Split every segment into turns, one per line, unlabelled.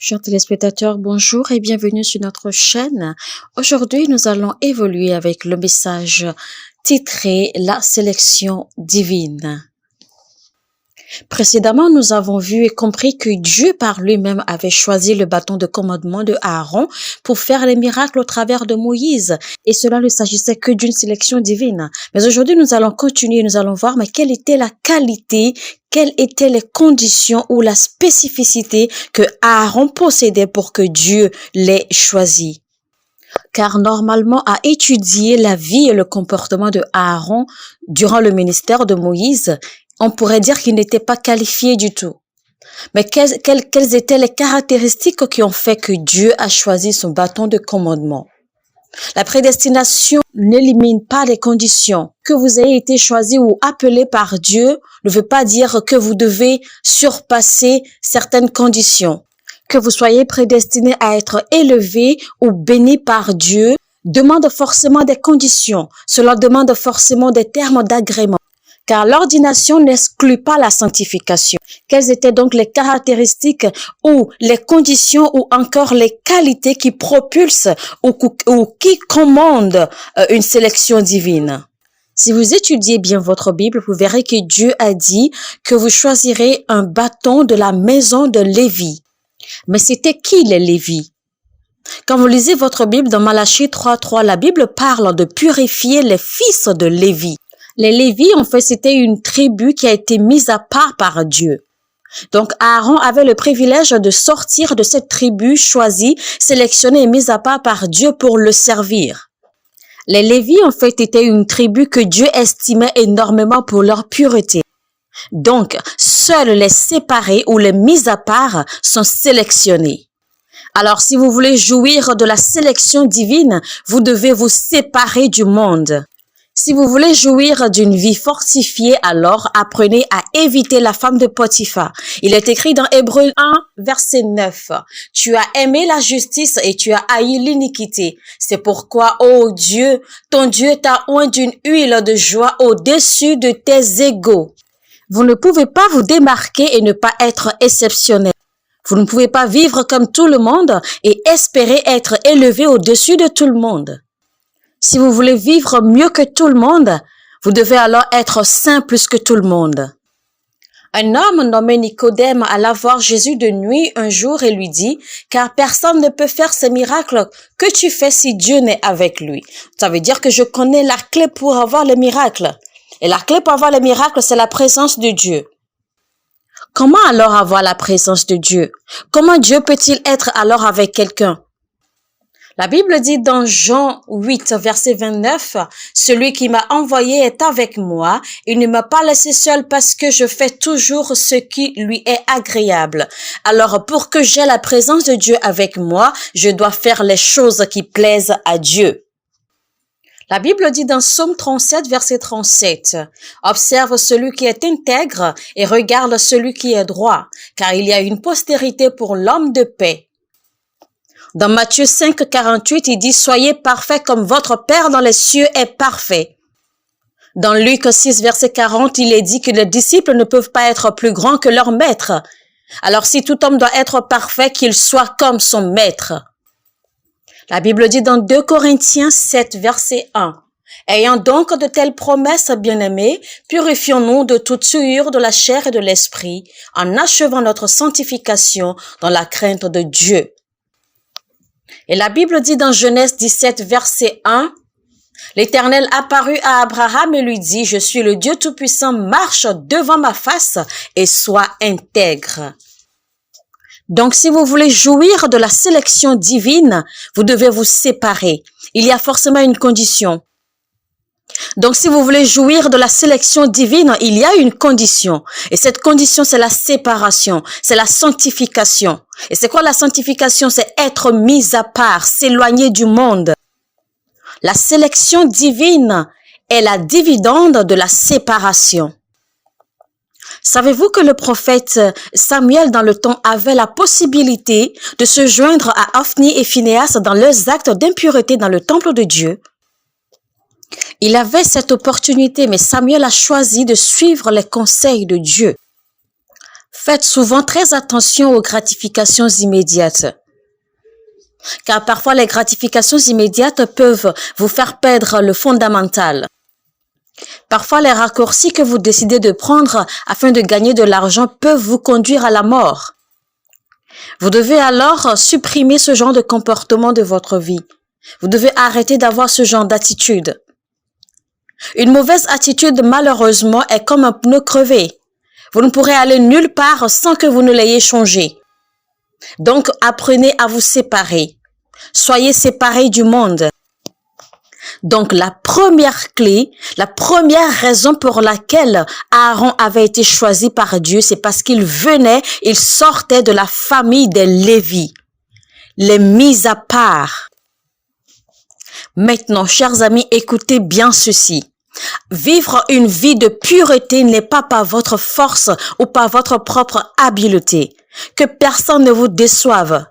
Chers téléspectateurs, bonjour et bienvenue sur notre chaîne. Aujourd'hui, nous allons évoluer avec le message titré La sélection divine. Précédemment, nous avons vu et compris que Dieu par lui-même avait choisi le bâton de commandement de Aaron pour faire les miracles au travers de Moïse. Et cela ne s'agissait que d'une sélection divine. Mais aujourd'hui, nous allons continuer, nous allons voir, mais quelle était la qualité, quelles étaient les conditions ou la spécificité que Aaron possédait pour que Dieu l'ait choisi. Car normalement, à étudier la vie et le comportement de Aaron durant le ministère de Moïse, on pourrait dire qu'il n'était pas qualifié du tout. Mais quelles étaient les caractéristiques qui ont fait que Dieu a choisi son bâton de commandement? La prédestination n'élimine pas les conditions. Que vous ayez été choisi ou appelé par Dieu ne veut pas dire que vous devez surpasser certaines conditions. Que vous soyez prédestiné à être élevé ou béni par Dieu demande forcément des conditions. Cela demande forcément des termes d'agrément. Car l'ordination n'exclut pas la sanctification. Quelles étaient donc les caractéristiques ou les conditions ou encore les qualités qui propulsent ou qui commandent une sélection divine? Si vous étudiez bien votre Bible, vous verrez que Dieu a dit que vous choisirez un bâton de la maison de Lévi. Mais c'était qui les Lévis? Quand vous lisez votre Bible dans Malachie 3.3, la Bible parle de purifier les fils de Lévi. Les Lévis, en fait, c'était une tribu qui a été mise à part par Dieu. Donc, Aaron avait le privilège de sortir de cette tribu choisie, sélectionnée et mise à part par Dieu pour le servir. Les Lévis, en fait, étaient une tribu que Dieu estimait énormément pour leur pureté. Donc, seuls les séparés ou les mis à part sont sélectionnés. Alors, si vous voulez jouir de la sélection divine, vous devez vous séparer du monde. Si vous voulez jouir d'une vie fortifiée, alors apprenez à éviter la femme de Potiphar. Il est écrit dans Hébreux 1, verset 9. « Tu as aimé la justice et tu as haï l'iniquité. C'est pourquoi, ô Dieu, ton Dieu t'a oint d'une huile de joie au-dessus de tes égaux. » Vous ne pouvez pas vous démarquer et ne pas être exceptionnel. Vous ne pouvez pas vivre comme tout le monde et espérer être élevé au-dessus de tout le monde. Si vous voulez vivre mieux que tout le monde, vous devez alors être saint plus que tout le monde. Un homme nommé Nicodème alla voir Jésus de nuit un jour et lui dit « Car personne ne peut faire ces miracles que tu fais si Dieu n'est avec lui. » Ça veut dire que je connais la clé pour avoir les miracles. Et la clé pour avoir les miracles, c'est la présence de Dieu. Comment alors avoir la présence de Dieu? Comment Dieu peut-il être alors avec quelqu'un? La Bible dit dans Jean 8, verset 29, « Celui qui m'a envoyé est avec moi, il ne m'a pas laissé seul parce que je fais toujours ce qui lui est agréable. Alors pour que j'aie la présence de Dieu avec moi, je dois faire les choses qui plaisent à Dieu. » La Bible dit dans Psaume 37, verset 37, « Observe celui qui est intègre et regarde celui qui est droit, car il y a une postérité pour l'homme de paix. » Dans Matthieu 5, 48, il dit « Soyez parfaits comme votre Père dans les cieux est parfait. » Dans Luc 6, verset 40, il est dit que les disciples ne peuvent pas être plus grands que leur maître. Alors si tout homme doit être parfait, qu'il soit comme son maître. La Bible dit dans 2 Corinthiens 7, verset 1, « Ayant donc de telles promesses, bien-aimés, purifions-nous de toute souillure de la chair et de l'esprit, en achevant notre sanctification dans la crainte de Dieu. » Et la Bible dit dans Genèse 17, verset 1, « L'Éternel apparut à Abraham et lui dit, « Je suis le Dieu Tout-Puissant, marche devant ma face et sois intègre. » Donc, si vous voulez jouir de la sélection divine, vous devez vous séparer. Il y a forcément une condition. Donc, si vous voulez jouir de la sélection divine, il y a une condition. Et cette condition, c'est la séparation, c'est la sanctification. Et c'est quoi la sanctification? C'est être mis à part, s'éloigner du monde. La sélection divine est la dividende de la séparation. Savez-vous que le prophète Samuel dans le temps avait la possibilité de se joindre à Hophni et Phinehas dans leurs actes d'impureté dans le temple de Dieu? Il avait cette opportunité, mais Samuel a choisi de suivre les conseils de Dieu. Faites souvent très attention aux gratifications immédiates. Car parfois les gratifications immédiates peuvent vous faire perdre le fondamental. Parfois les raccourcis que vous décidez de prendre afin de gagner de l'argent peuvent vous conduire à la mort. Vous devez alors supprimer ce genre de comportement de votre vie. Vous devez arrêter d'avoir ce genre d'attitude. Une mauvaise attitude, malheureusement, est comme un pneu crevé. Vous ne pourrez aller nulle part sans que vous ne l'ayez changé. Donc, apprenez à vous séparer. Soyez séparés du monde. Donc, la première clé, la première raison pour laquelle Aaron avait été choisi par Dieu, c'est parce qu'il sortait de la famille des Lévi, les mis à part. Maintenant, chers amis, écoutez bien ceci. Vivre une vie de pureté n'est pas par votre force ou par votre propre habileté. Que personne ne vous déçoive.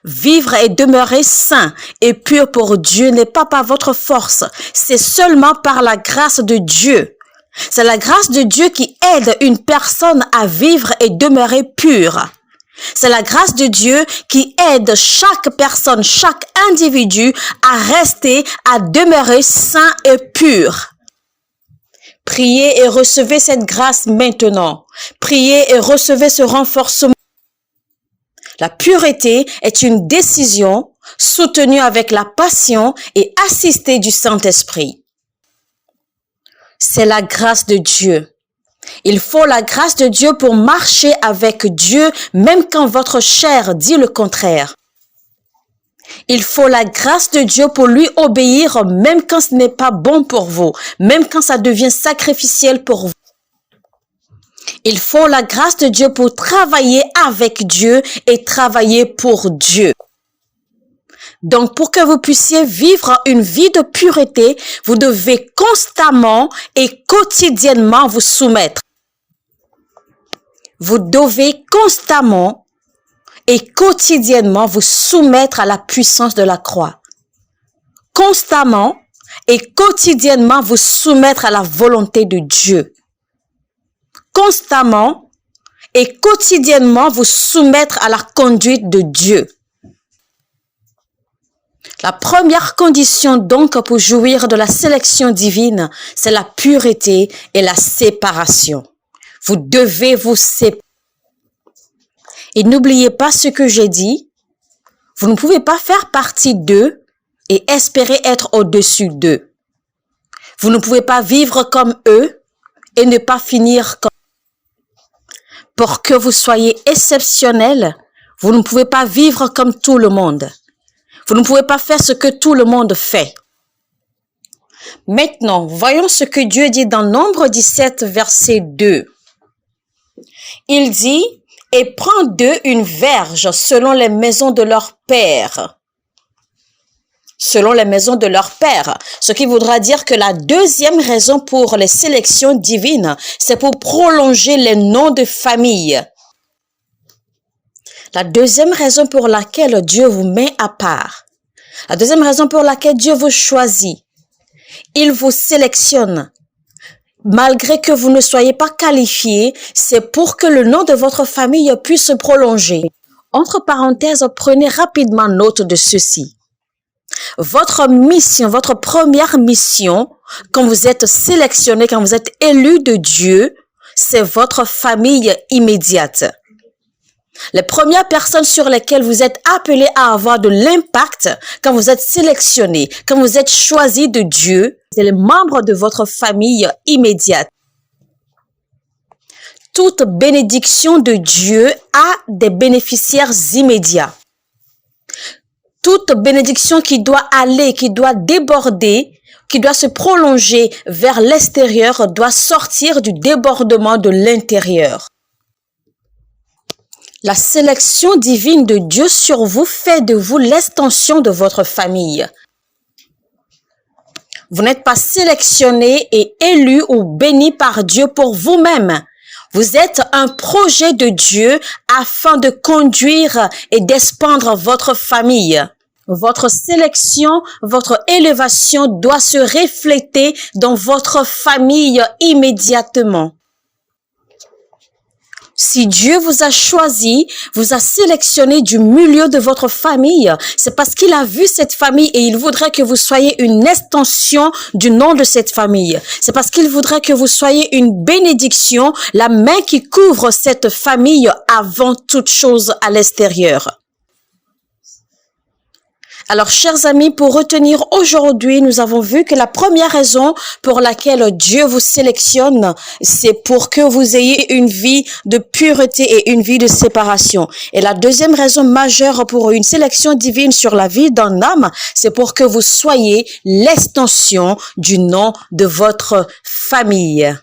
Vivre et demeurer saint et pur pour Dieu n'est pas par votre force, c'est seulement par la grâce de Dieu. C'est la grâce de Dieu qui aide une personne à vivre et demeurer pure. C'est la grâce de Dieu qui aide chaque personne, chaque individu à rester, à demeurer saint et pur. Priez et recevez cette grâce maintenant. Priez et recevez ce renforcement. La pureté est une décision soutenue avec la passion et assistée du Saint-Esprit. C'est la grâce de Dieu. Il faut la grâce de Dieu pour marcher avec Dieu, même quand votre chair dit le contraire. Il faut la grâce de Dieu pour lui obéir, même quand ce n'est pas bon pour vous, même quand ça devient sacrificiel pour vous. Il faut la grâce de Dieu pour travailler avec Dieu et travailler pour Dieu. Donc, pour que vous puissiez vivre une vie de pureté, vous devez constamment et quotidiennement vous soumettre. Vous devez constamment et quotidiennement vous soumettre à la puissance de la croix. Constamment et quotidiennement vous soumettre à la volonté de Dieu. Constamment et quotidiennement vous soumettre à la conduite de Dieu. La première condition donc pour jouir de la sélection divine, c'est la pureté et la séparation. Vous devez vous séparer. Et n'oubliez pas ce que j'ai dit. Vous ne pouvez pas faire partie d'eux et espérer être au-dessus d'eux. Vous ne pouvez pas vivre comme eux et ne pas finir comme eux. Pour que vous soyez exceptionnel, vous ne pouvez pas vivre comme tout le monde. Vous ne pouvez pas faire ce que tout le monde fait. Maintenant, voyons ce que Dieu dit dans Nombre 17, verset 2. Il dit, « Et prends d'eux une verge selon les maisons de leur père. » Selon les maisons de leur père. Ce qui voudra dire que la deuxième raison pour les sélections divines, c'est pour prolonger les noms de famille. La deuxième raison pour laquelle Dieu vous met à part. La deuxième raison pour laquelle Dieu vous choisit. Il vous sélectionne. Malgré que vous ne soyez pas qualifié, c'est pour que le nom de votre famille puisse se prolonger. Entre parenthèses, prenez rapidement note de ceci. Votre mission, votre première mission, quand vous êtes sélectionné, quand vous êtes élu de Dieu, c'est votre famille immédiate. Les premières personnes sur lesquelles vous êtes appelés à avoir de l'impact quand vous êtes sélectionné, quand vous êtes choisi de Dieu, c'est les membres de votre famille immédiate. Toute bénédiction de Dieu a des bénéficiaires immédiats. Toute bénédiction qui doit aller, qui doit déborder, qui doit se prolonger vers l'extérieur, doit sortir du débordement de l'intérieur. La sélection divine de Dieu sur vous fait de vous l'extension de votre famille. Vous n'êtes pas sélectionné et élu ou béni par Dieu pour vous-même. Vous êtes un projet de Dieu afin de conduire et d'expandre votre famille. Votre sélection, votre élévation doit se refléter dans votre famille immédiatement. Si Dieu vous a choisi, vous a sélectionné du milieu de votre famille, c'est parce qu'il a vu cette famille et il voudrait que vous soyez une extension du nom de cette famille. C'est parce qu'il voudrait que vous soyez une bénédiction, la main qui couvre cette famille avant toute chose à l'extérieur. Alors, chers amis, pour retenir aujourd'hui, nous avons vu que la première raison pour laquelle Dieu vous sélectionne, c'est pour que vous ayez une vie de pureté et une vie de séparation. Et la deuxième raison majeure pour une sélection divine sur la vie d'un homme, c'est pour que vous soyez l'extension du nom de votre famille.